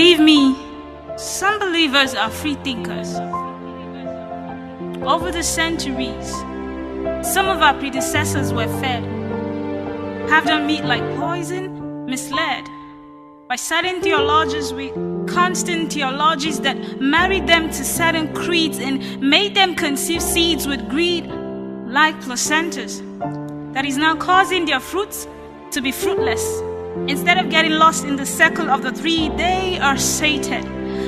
Believe me, some believers are free thinkers. Over the centuries, some of our predecessors were fed, have their meat like poison, misled by certain theologians with constant theologies that married them to certain creeds and made them conceive seeds with greed like placentas that is now causing their fruits to be fruitless. Instead of getting lost in the circle of the tree, they are sated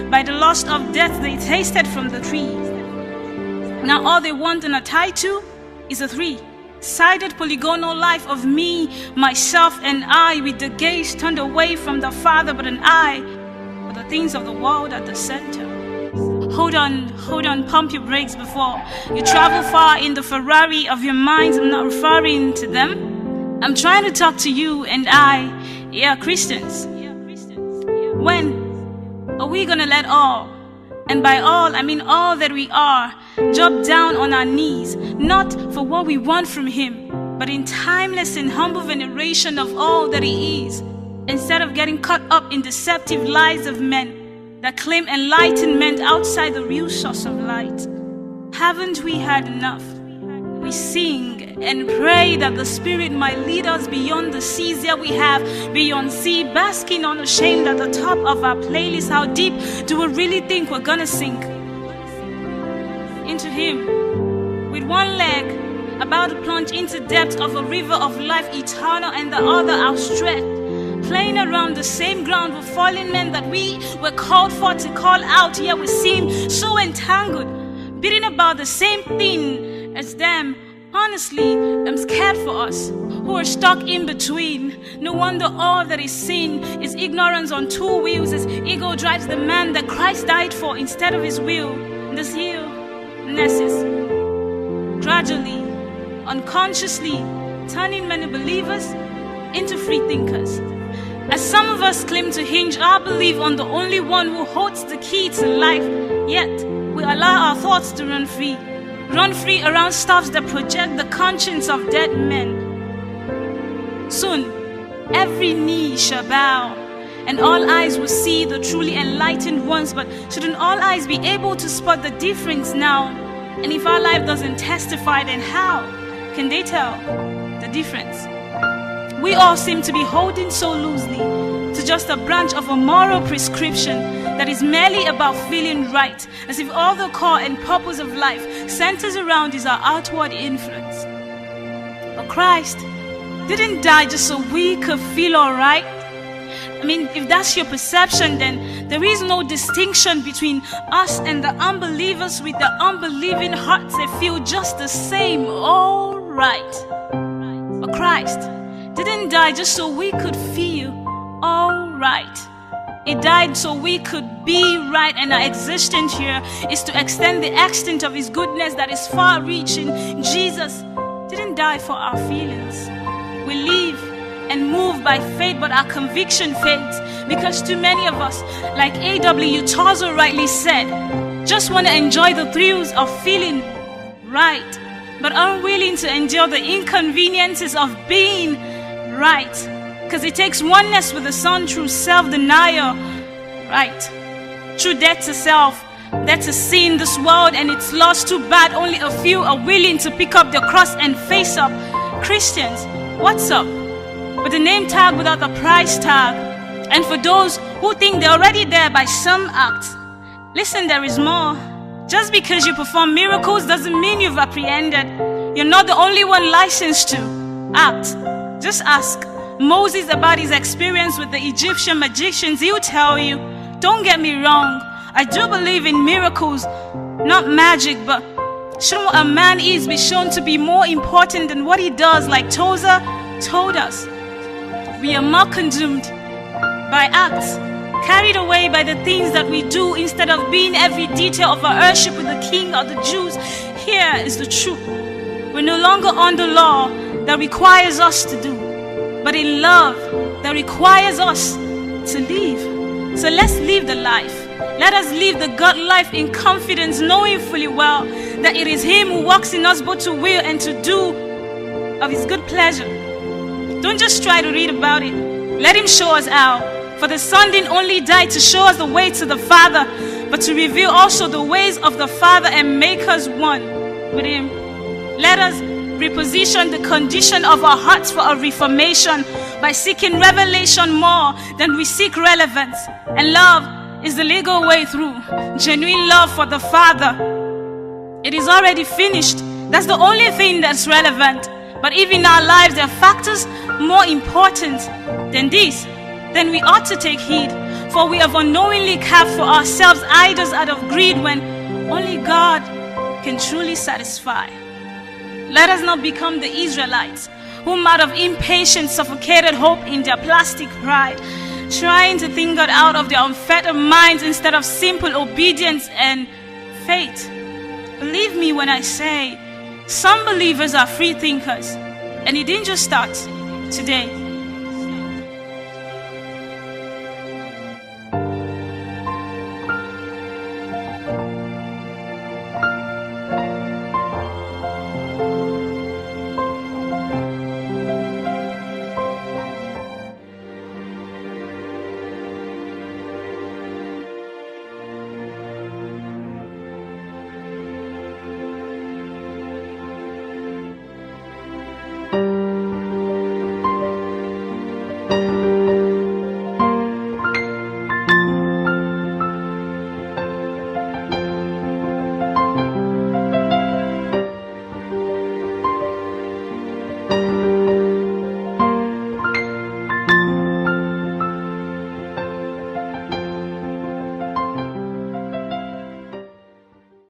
by the lust of death they tasted from the tree. Now all they want and are tied to is a three-sided polygonal life of me, myself, and I, with the gaze turned away from the Father but an eye for the things of the world at the center. Hold on, pump your brakes before you travel far in the Ferrari of your minds. I'm not referring to them. I'm trying to talk to you and I, Christians. When are we gonna let all, and by all I mean all that we are, drop down on our knees, not for what we want from Him, but in timeless and humble veneration of all that He is, instead of getting caught up in deceptive lies of men that claim enlightenment outside the real source of light? Haven't we had enough? We sing and pray that the Spirit might lead us beyond the seas that we have, beyond sea, basking unashamed at the top of our playlist. How deep do we really think we're gonna sink into Him? With one leg about to plunge into depths of a river of life eternal and the other outstretched, playing around the same ground with fallen men that we were called for to call out, yet we seem so entangled, beating about the same thing as them. Honestly, I'm scared for us who are stuck in between. No wonder all that is seen is ignorance on two wheels, as ego drives the man that Christ died for instead of His will. This illness is gradually, unconsciously turning many believers into free thinkers. As some of us claim to hinge our belief on the only one who holds the key to life, yet we allow our thoughts to run free around stuffs that project the conscience of dead men. Soon, every knee shall bow, and all eyes will see the truly enlightened ones. But shouldn't all eyes be able to spot the difference now? And if our life doesn't testify, then how can they tell the difference? We all seem to be holding so loosely to just a branch of a moral prescription that is merely about feeling right, as if all the core and purpose of life centers around is our outward influence. But Christ didn't die just so we could feel alright. I mean, if that's your perception, then there is no distinction between us and the unbelievers with the unbelieving hearts that feel just the same, alright. But Christ didn't die just so we could feel alright. He died so we could be right, and our existence here is to extend the extent of His goodness that is far-reaching. Jesus didn't die for our feelings. We live and move by faith, but our conviction fades because too many of us, like A.W. Tozer rightly said, just want to enjoy the thrills of feeling right, but unwilling to endure the inconveniences of being right. Because it takes oneness with the Son through self-denial, right? Through death to self, death to sin, this world and its laws. Too bad only a few are willing to pick up their cross and face up. Christians, what's up? With the name tag without the price tag. And for those who think they're already there by some act, listen, there is more. Just because you perform miracles doesn't mean you've apprehended. You're not the only one licensed to act. Just ask Moses about his experience with the Egyptian magicians. He'll tell you, don't get me wrong, I do believe in miracles, not magic, but shouldn't what a man is be shown to be more important than what he does? Like Tozer told us, we are more consumed by acts, carried away by the things that we do instead of being every detail of our worship with the King of the Jews. Here is the truth. We're no longer under law that requires us to do, but in love that requires us to live. So let's live the life. Let us live the God life in confidence, knowing fully well that it is Him who works in us both to will and to do of His good pleasure. Don't just try to read about it. Let Him show us how. For the Son didn't only die to show us the way to the Father, but to reveal also the ways of the Father and make us one with Him. Let us reposition the condition of our hearts for a reformation by seeking revelation more than we seek relevance. And love is the legal way through. Genuine love for the Father. It is already finished. That's the only thing that's relevant. But if in our lives there are factors more important than this, then we ought to take heed. For we have unknowingly carved for ourselves idols out of greed when only God can truly satisfy. Let us not become the Israelites, whom out of impatience suffocated hope in their plastic pride, trying to think God out of their unfettered minds instead of simple obedience and faith. Believe me when I say, some believers are free thinkers, and it didn't just start today.